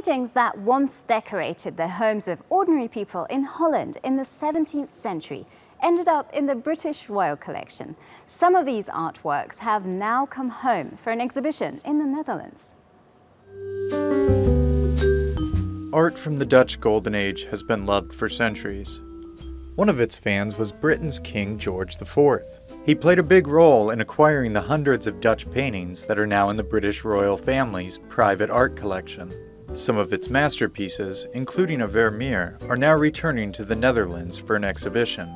paintings that once decorated the homes of ordinary people in Holland in the 17th century ended up in the British Royal Collection. Some of these artworks have now come home for an exhibition in the Netherlands. Art from the Dutch Golden Age has been loved for centuries. One of its fans was Britain's King George IV. He played a big role in acquiring the hundreds of Dutch paintings that are now in the British royal family's private art collection. Some of its masterpieces, including a Vermeer, are now returning to the Netherlands for an exhibition.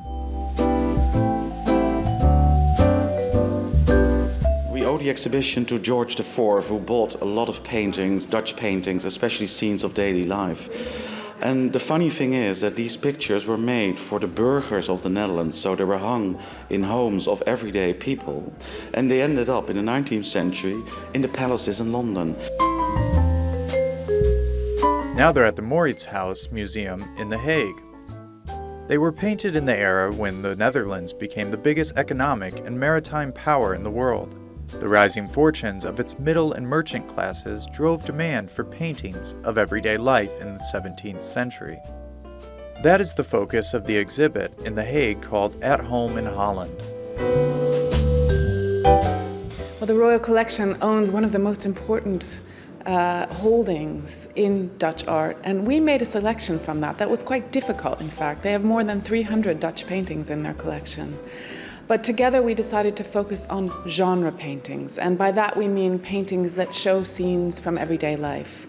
We owe the exhibition to George IV, who bought a lot of paintings, Dutch paintings, especially scenes of daily life. And the funny thing is that these pictures were made for the burghers of the Netherlands, so they were hung in homes of everyday people. And they ended up in the 19th century in the palaces in London. Now they're at the Mauritshuis Museum in The Hague. They were painted in the era when the Netherlands became the biggest economic and maritime power in the world. The rising fortunes of its middle and merchant classes drove demand for paintings of everyday life in the 17th century. That is the focus of the exhibit in The Hague called At Home in Holland. Well, the Royal Collection owns one of the most important holdings in Dutch art, and we made a selection from that. That was quite difficult, in fact. They have more than 300 Dutch paintings in their collection. But together we decided to focus on genre paintings, and by that we mean paintings that show scenes from everyday life.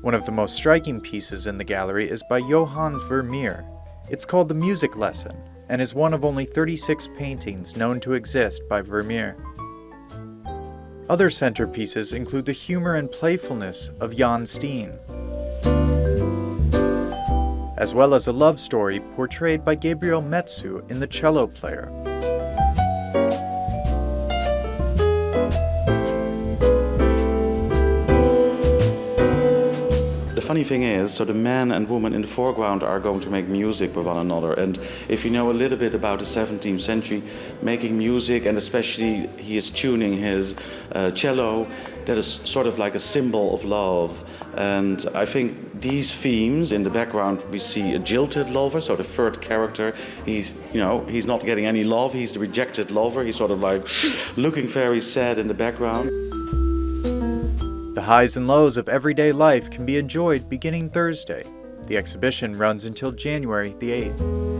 One of the most striking pieces in the gallery is by Johann Vermeer. It's called The Music Lesson, and is one of only 36 paintings known to exist by Vermeer. Other centerpieces include the humor and playfulness of Jan Steen, as well as a love story portrayed by Gabriel Metsu in The Cello Player. The funny thing is, so the man and woman in the foreground are going to make music with one another. And if you know a little bit about the 17th century, making music, and especially he is tuning his cello, that is sort of like a symbol of love. And I think these themes in the background, we see a jilted lover, so the third character, he's not getting any love, he's the rejected lover, he's sort of like looking very sad in the background. The highs and lows of everyday life can be enjoyed beginning Thursday. The exhibition runs until January the 8th.